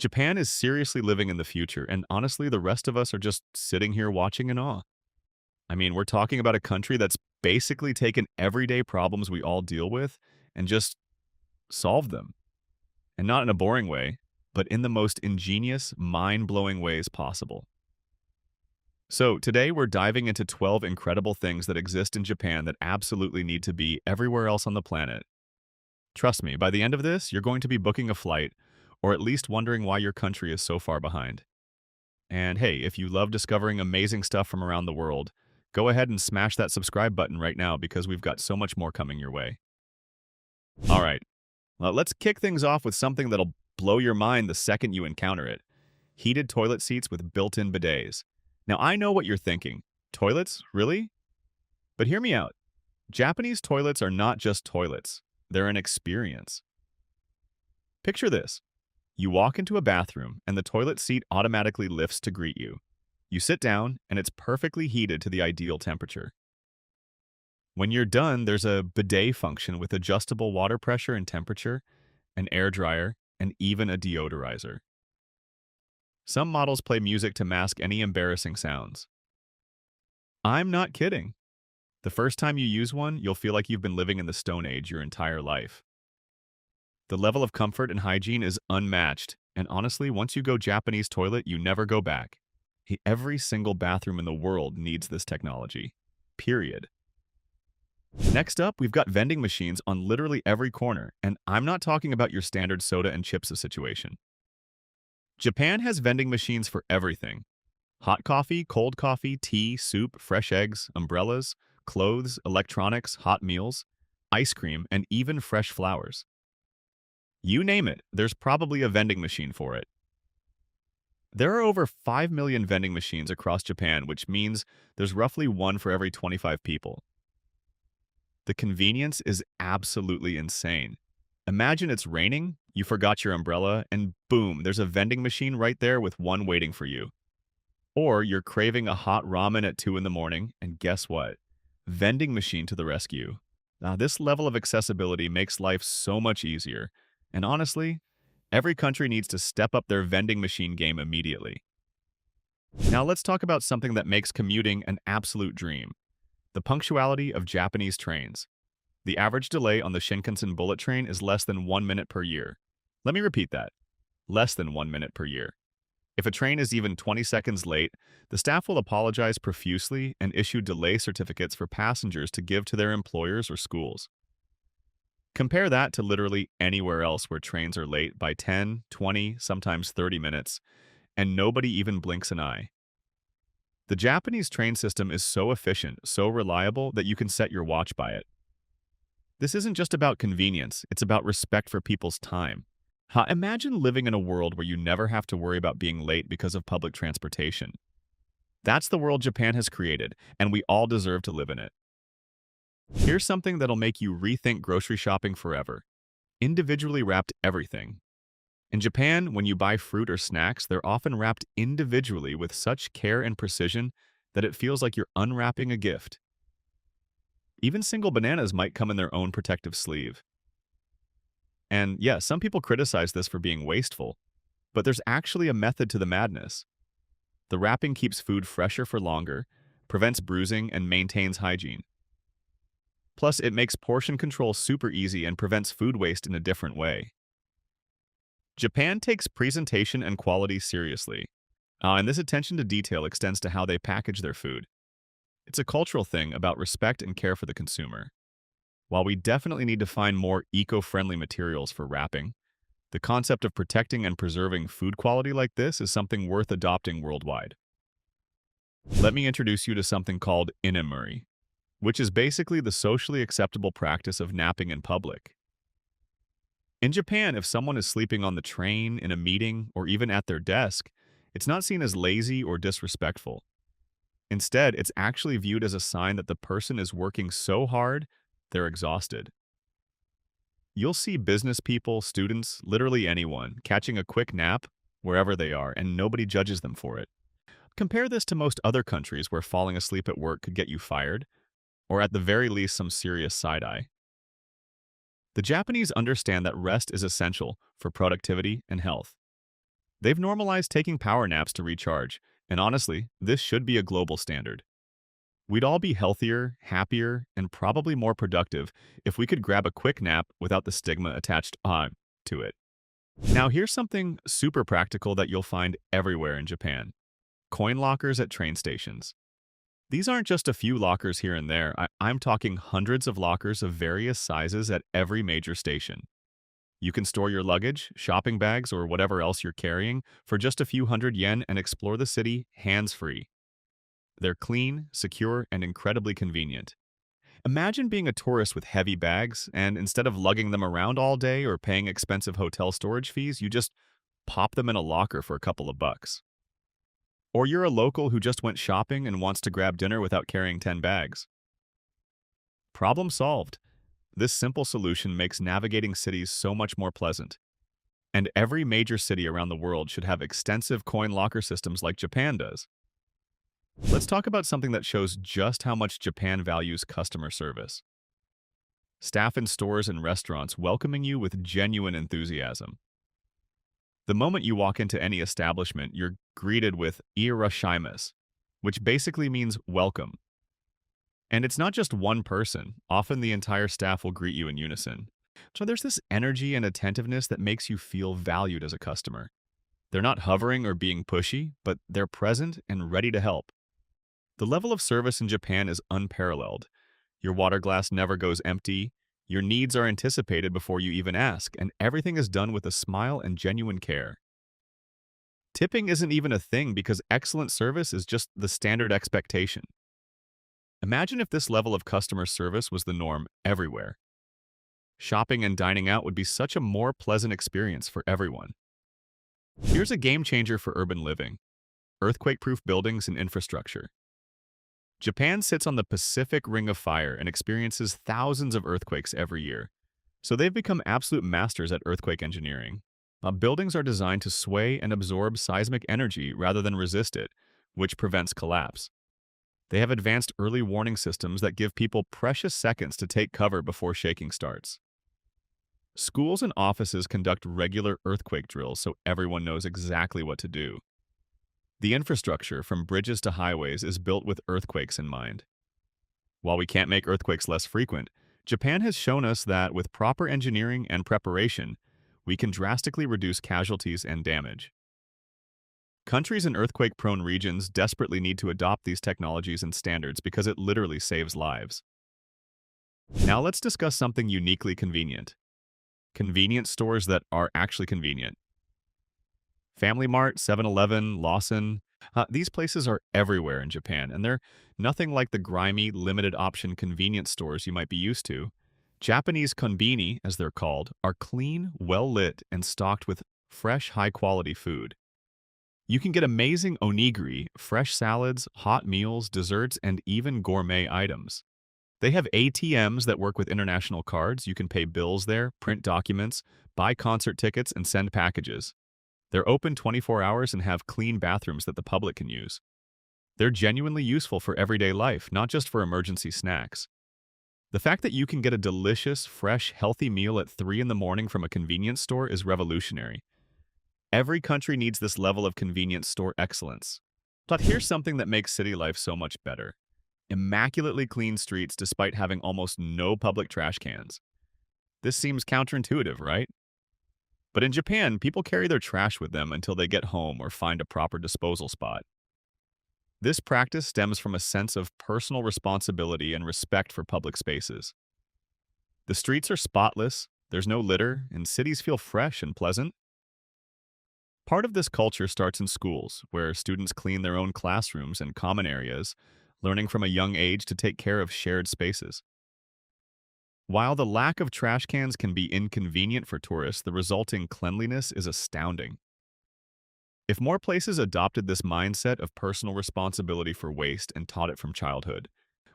Japan is seriously living in the future, and honestly, the rest of us are just sitting here watching in awe. I mean, we're talking about a country that's basically taken everyday problems we all deal with and just solved them. And not in a boring way, but in the most ingenious, mind blowing ways possible. So, today we're diving into 12 incredible things that exist in Japan that absolutely need to be everywhere else on the planet. Trust me, by the end of this, you're going to be booking a flight, or at least wondering why your country is so far behind. And hey, if you love discovering amazing stuff from around the world, go ahead and smash that subscribe button right now because we've got so much more coming your way. All right, well, let's kick things off with something that'll blow your mind the second you encounter it: heated toilet seats with built in bidets. Now, I know what you're thinking. Toilets? Really? But hear me out. Japanese toilets are not just toilets, they're an experience. Picture this: you walk into a bathroom, and the toilet seat automatically lifts to greet you. You sit down, and it's perfectly heated to the ideal temperature. When you're done, there's a bidet function with adjustable water pressure and temperature, an air dryer, and even a deodorizer. Some models play music to mask any embarrassing sounds. I'm not kidding. The first time you use one, you'll feel like you've been living in the Stone Age your entire life. The level of comfort and hygiene is unmatched, and honestly, once you go Japanese toilet, you never go back. Every single bathroom in the world needs this technology. Period. Next up, we've got vending machines on literally every corner, and I'm not talking about your standard soda and chips situation. Japan has vending machines for everything: hot coffee, tea, soup, fresh eggs, umbrellas, clothes, electronics, hot meals, ice cream, and even fresh flowers. You name it, there's probably a vending machine for it. There are over 5 million vending machines across Japan, which means there's roughly one for every 25 people. The convenience is absolutely insane. Imagine it's raining, you forgot your umbrella, and boom, there's a vending machine right there with one waiting for you. Or you're craving a hot ramen at 2 in the morning, and guess what? Vending machine to the rescue. Now, this level of accessibility makes life so much easier. And honestly, every country needs to step up their vending machine game immediately. Now let's talk about something that makes commuting an absolute dream: the punctuality of Japanese trains. The average delay on the Shinkansen bullet train is less than 1 minute per year. Let me repeat that: less than 1 minute per year. If a train is even 20 seconds late, the staff will apologize profusely and issue delay certificates for passengers to give to their employers or schools. Compare that to literally anywhere else where trains are late by 10, 20, sometimes 30 minutes, and nobody even blinks an eye. The Japanese train system is so efficient, so reliable, that you can set your watch by it. This isn't just about convenience, it's about respect for people's time. Imagine living in a world where you never have to worry about being late because of public transportation. That's the world Japan has created, and we all deserve to live in it. Here's something that'll make you rethink grocery shopping forever: individually wrapped everything. In Japan, when you buy fruit or snacks, they're often wrapped individually with such care and precision that it feels like you're unwrapping a gift. Even single bananas might come in their own protective sleeve. And yeah, some people criticize this for being wasteful, but there's actually a method to the madness. The wrapping keeps food fresher for longer, prevents bruising, and maintains hygiene. Plus, it makes portion control super easy and prevents food waste in a different way. Japan takes presentation and quality seriously, and this attention to detail extends to how they package their food. It's a cultural thing about respect and care for the consumer. While we definitely need to find more eco-friendly materials for wrapping, the concept of protecting and preserving food quality like this is something worth adopting worldwide. Let me introduce you to something called inamuri, which is basically the socially acceptable practice of napping in public. In Japan, if someone is sleeping on the train, in a meeting, or even at their desk, it's not seen as lazy or disrespectful. Instead, it's actually viewed as a sign that the person is working so hard, they're exhausted. You'll see business people, students, literally anyone, catching a quick nap wherever they are, and nobody judges them for it. Compare this to most other countries where falling asleep at work could get you fired, or at the very least some serious side-eye. The Japanese understand that rest is essential for productivity and health. They've normalized taking power naps to recharge, and honestly, this should be a global standard. We'd all be healthier, happier, and probably more productive if we could grab a quick nap without the stigma attached to it. Now, here's something super practical that you'll find everywhere in Japan: coin lockers at train stations. These aren't just a few lockers here and there. I'm talking hundreds of lockers of various sizes at every major station. You can store your luggage, shopping bags, or whatever else you're carrying for just a few hundred yen and explore the city hands-free. They're clean, secure, and incredibly convenient. Imagine being a tourist with heavy bags, and instead of lugging them around all day or paying expensive hotel storage fees, you just pop them in a locker for a couple of bucks. Or you're a local who just went shopping and wants to grab dinner without carrying 10 bags. Problem solved. This simple solution makes navigating cities so much more pleasant. And every major city around the world should have extensive coin locker systems like Japan does. Let's talk about something that shows just how much Japan values customer service. Staff in stores and restaurants welcoming you with genuine enthusiasm. The moment you walk into any establishment, you're greeted with "Irashimasu," which basically means welcome. And it's not just one person. Often the entire staff will greet you in unison. So there's this energy and attentiveness that makes you feel valued as a customer. They're not hovering or being pushy, but they're present and ready to help. The level of service in Japan is unparalleled. Your water glass never goes empty, your needs are anticipated before you even ask, and everything is done with a smile and genuine care. Tipping isn't even a thing because excellent service is just the standard expectation. Imagine if this level of customer service was the norm everywhere. Shopping and dining out would be such a more pleasant experience for everyone. Here's a game changer for urban living: earthquake-proof buildings and infrastructure. Japan sits on the Pacific Ring of Fire and experiences thousands of earthquakes every year, so they've become absolute masters at earthquake engineering. Buildings are designed to sway and absorb seismic energy rather than resist it, which prevents collapse. They have advanced early warning systems that give people precious seconds to take cover before shaking starts. Schools and offices conduct regular earthquake drills so everyone knows exactly what to do. The infrastructure, from bridges to highways, is built with earthquakes in mind. While we can't make earthquakes less frequent, Japan has shown us that with proper engineering and preparation, we can drastically reduce casualties and damage. Countries in earthquake-prone regions desperately need to adopt these technologies and standards because it literally saves lives. Now let's discuss something uniquely convenient: convenience stores that are actually convenient. Family Mart, 7-Eleven, Lawson, these places are everywhere in Japan, and they're nothing like the grimy, limited-option convenience stores you might be used to. Japanese konbini, as they're called, are clean, well-lit, and stocked with fresh, high-quality food. You can get amazing onigiri, fresh salads, hot meals, desserts, and even gourmet items. They have ATMs that work with international cards. You can pay bills there, print documents, buy concert tickets, and send packages. They're open 24 hours and have clean bathrooms that the public can use. They're genuinely useful for everyday life, not just for emergency snacks. The fact that you can get a delicious, fresh, healthy meal at 3 in the morning from a convenience store is revolutionary. Every country needs this level of convenience store excellence. But here's something that makes city life so much better: immaculately clean streets despite having almost no public trash cans. This seems counterintuitive, right? But in Japan, people carry their trash with them until they get home or find a proper disposal spot. This practice stems from a sense of personal responsibility and respect for public spaces. The streets are spotless, there's no litter, and cities feel fresh and pleasant. Part of this culture starts in schools, where students clean their own classrooms and common areas, learning from a young age to take care of shared spaces. While the lack of trash cans can be inconvenient for tourists, the resulting cleanliness is astounding. If more places adopted this mindset of personal responsibility for waste and taught it from childhood,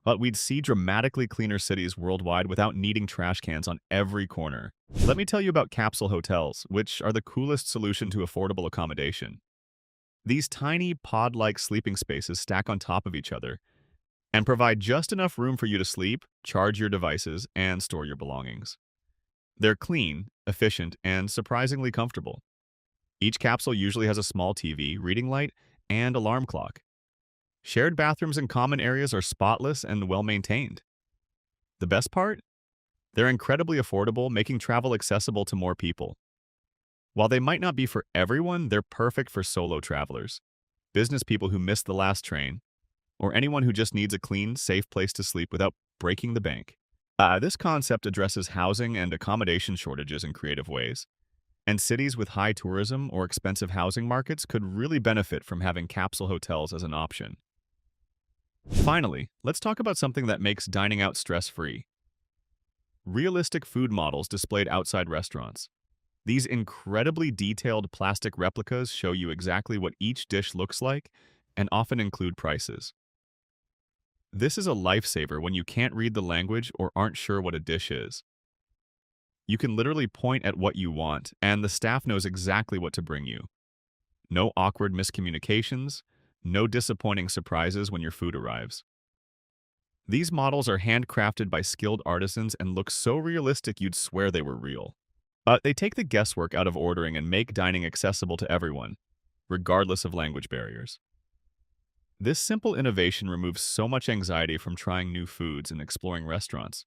well, we'd see dramatically cleaner cities worldwide without needing trash cans on every corner. Let me tell you about capsule hotels, which are the coolest solution to affordable accommodation. These tiny, pod-like sleeping spaces stack on top of each other and provide just enough room for you to sleep, charge your devices, and store your belongings. They're clean, efficient, and surprisingly comfortable. Each capsule usually has a small TV, reading light, and alarm clock. Shared bathrooms and common areas are spotless and well maintained. The best part? They're incredibly affordable, making travel accessible to more people. While they might not be for everyone, they're perfect for solo travelers, business people who missed the last train, or anyone who just needs a clean, safe place to sleep without breaking the bank. This concept addresses housing and accommodation shortages in creative ways, and cities with high tourism or expensive housing markets could really benefit from having capsule hotels as an option. Finally, let's talk about something that makes dining out stress-free. Realistic food models displayed outside restaurants. These incredibly detailed plastic replicas show you exactly what each dish looks like and often include prices. This is a lifesaver when you can't read the language or aren't sure what a dish is. You can literally point at what you want, and the staff knows exactly what to bring you. No awkward miscommunications, no disappointing surprises when your food arrives. These models are handcrafted by skilled artisans and look so realistic you'd swear they were real. They take the guesswork out of ordering and make dining accessible to everyone, regardless of language barriers. This simple innovation removes so much anxiety from trying new foods and exploring restaurants.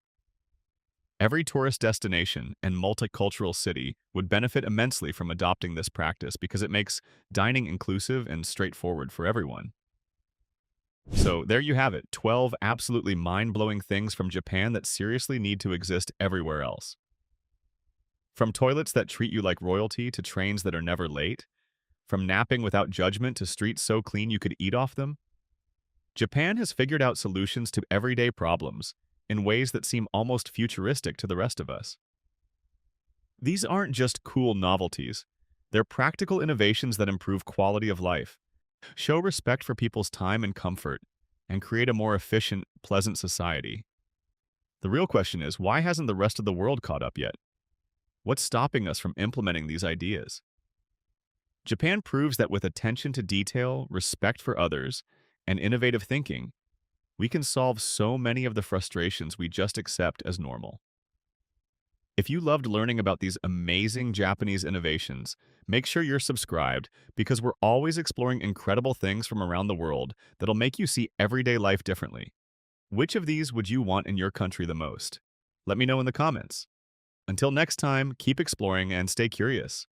Every tourist destination and multicultural city would benefit immensely from adopting this practice because it makes dining inclusive and straightforward for everyone. So there you have it, 12 absolutely mind-blowing things from Japan that seriously need to exist everywhere else. From toilets that treat you like royalty to trains that are never late, from napping without judgment to streets so clean you could eat off them, Japan has figured out solutions to everyday problems in ways that seem almost futuristic to the rest of us. These aren't just cool novelties, they're practical innovations that improve quality of life, show respect for people's time and comfort, and create a more efficient, pleasant society. The real question is, why hasn't the rest of the world caught up yet? What's stopping us from implementing these ideas? Japan proves that with attention to detail, respect for others, and innovative thinking, we can solve so many of the frustrations we just accept as normal. If you loved learning about these amazing Japanese innovations, make sure you're subscribed because we're always exploring incredible things from around the world that'll make you see everyday life differently. Which of these would you want in your country the most? Let me know in the comments. Until next time, keep exploring and stay curious.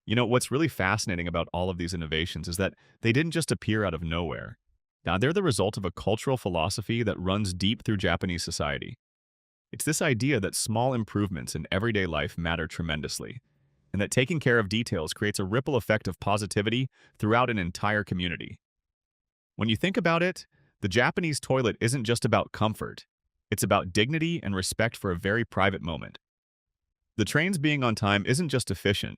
You know, what's really fascinating about all of these innovations is that they didn't just appear out of nowhere. Now, they're the result of a cultural philosophy that runs deep through Japanese society. It's this idea that small improvements in everyday life matter tremendously, and that taking care of details creates a ripple effect of positivity throughout an entire community. When you think about it, the Japanese toilet isn't just about comfort. It's about dignity and respect for a very private moment. The trains being on time isn't just efficient.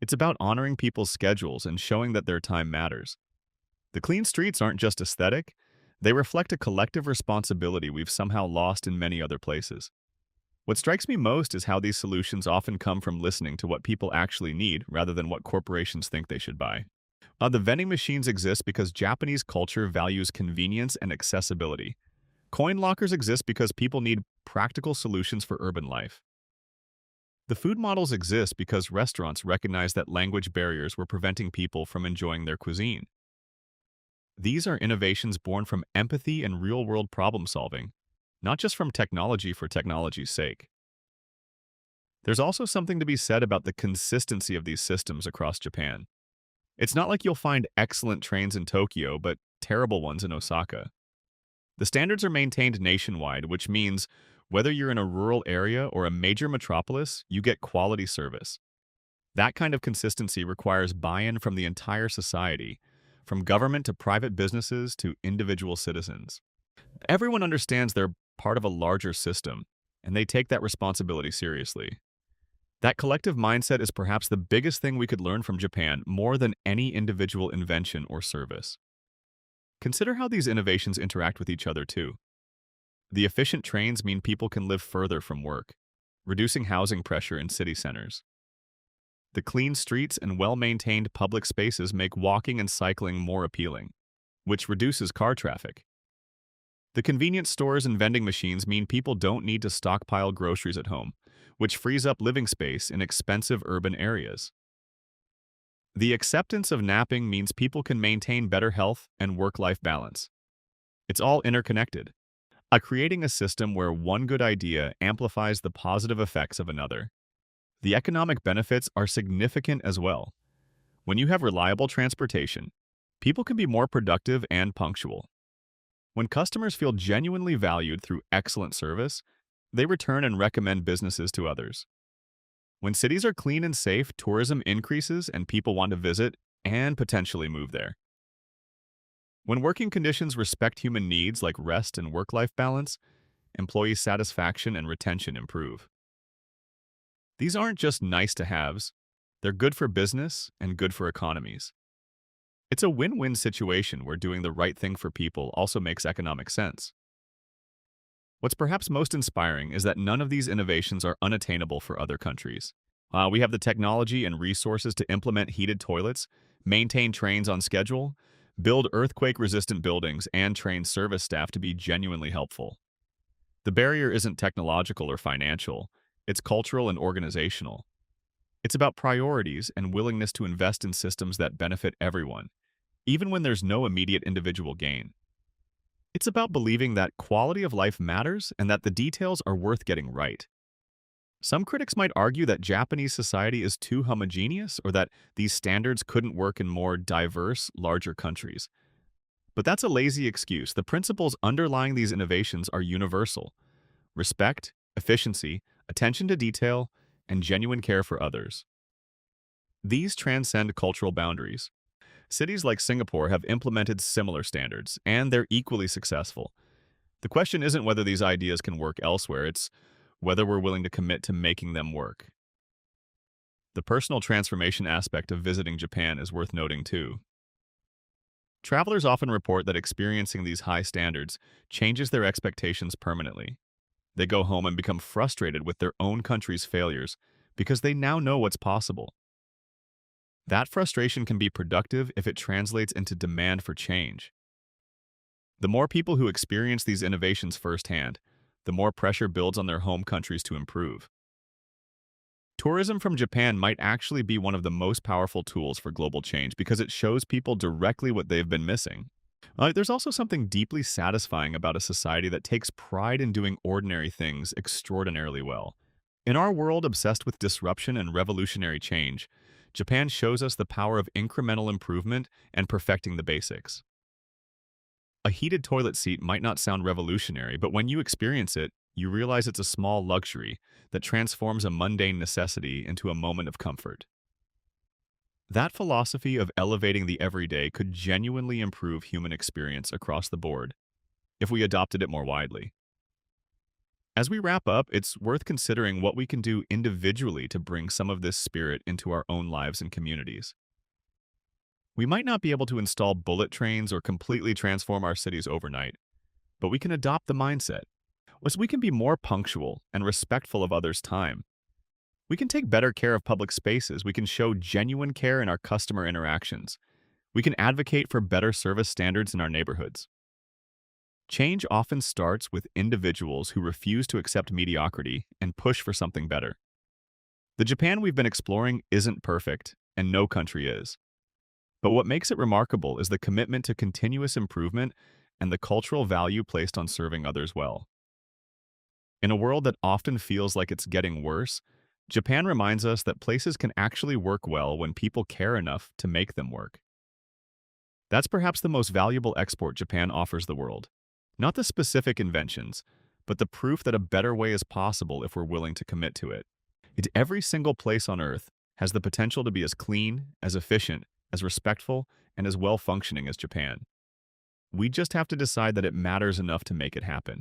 It's about honoring people's schedules and showing that their time matters. The clean streets aren't just aesthetic, they reflect a collective responsibility we've somehow lost in many other places. What strikes me most is how these solutions often come from listening to what people actually need rather than what corporations think they should buy. The vending machines exist because Japanese culture values convenience and accessibility. Coin lockers exist because people need practical solutions for urban life. The food models exist because restaurants recognize that language barriers were preventing people from enjoying their cuisine. These are innovations born from empathy and real-world problem-solving, not just from technology for technology's sake. There's also something to be said about the consistency of these systems across Japan. It's not like you'll find excellent trains in Tokyo, but terrible ones in Osaka. The standards are maintained nationwide, which means whether you're in a rural area or a major metropolis, you get quality service. That kind of consistency requires buy-in from the entire society, from government to private businesses to individual citizens. Everyone understands they're part of a larger system, and they take that responsibility seriously. That collective mindset is perhaps the biggest thing we could learn from Japan more than any individual invention or service. Consider how these innovations interact with each other too. The efficient trains mean people can live further from work, reducing housing pressure in city centers. The clean streets and well-maintained public spaces make walking and cycling more appealing, which reduces car traffic. The convenience stores and vending machines mean people don't need to stockpile groceries at home, which frees up living space in expensive urban areas. The acceptance of napping means people can maintain better health and work-life balance. It's all interconnected, creating a system where one good idea amplifies the positive effects of another. The economic benefits are significant as well. When you have reliable transportation, people can be more productive and punctual. When customers feel genuinely valued through excellent service, they return and recommend businesses to others. When cities are clean and safe, tourism increases and people want to visit and potentially move there. When working conditions respect human needs like rest and work-life balance, employee satisfaction and retention improve. These aren't just nice-to-haves, they're good for business and good for economies. It's a win-win situation where doing the right thing for people also makes economic sense. What's perhaps most inspiring is that none of these innovations are unattainable for other countries. We have the technology and resources to implement heated toilets, maintain trains on schedule, build earthquake-resistant buildings, and train service staff to be genuinely helpful. The barrier isn't technological or financial, it's cultural and organizational. It's about priorities and willingness to invest in systems that benefit everyone, even when there's no immediate individual gain. It's about believing that quality of life matters and that the details are worth getting right. Some critics might argue that Japanese society is too homogeneous or that these standards couldn't work in more diverse, larger countries. But that's a lazy excuse. The principles underlying these innovations are universal: respect, efficiency, attention to detail, and genuine care for others. These transcend cultural boundaries. Cities like Singapore have implemented similar standards, and they're equally successful. The question isn't whether these ideas can work elsewhere, it's whether we're willing to commit to making them work. The personal transformation aspect of visiting Japan is worth noting too. Travelers often report that experiencing these high standards changes their expectations permanently. They go home and become frustrated with their own country's failures because they now know what's possible. That frustration can be productive if it translates into demand for change. The more people who experience these innovations firsthand, the more pressure builds on their home countries to improve. Tourism from Japan might actually be one of the most powerful tools for global change because it shows people directly what they've been missing. There's also something deeply satisfying about a society that takes pride in doing ordinary things extraordinarily well. In our world obsessed with disruption and revolutionary change, Japan shows us the power of incremental improvement and perfecting the basics. A heated toilet seat might not sound revolutionary, but when you experience it, you realize it's a small luxury that transforms a mundane necessity into a moment of comfort. That philosophy of elevating the everyday could genuinely improve human experience across the board if we adopted it more widely. As we wrap up, it's worth considering what we can do individually to bring some of this spirit into our own lives and communities. We might not be able to install bullet trains or completely transform our cities overnight, but we can adopt the mindset. We can be more punctual and respectful of others' time. We can take better care of public spaces. We can show genuine care in our customer interactions. We can advocate for better service standards in our neighborhoods. Change often starts with individuals who refuse to accept mediocrity and push for something better. The Japan we've been exploring isn't perfect, and no country is. But what makes it remarkable is the commitment to continuous improvement and the cultural value placed on serving others well. In a world that often feels like it's getting worse, Japan reminds us that places can actually work well when people care enough to make them work. That's perhaps the most valuable export Japan offers the world. Not the specific inventions, but the proof that a better way is possible if we're willing to commit to it. Every single place on Earth has the potential to be as clean, as efficient, as respectful, and as well-functioning as Japan. We just have to decide that it matters enough to make it happen.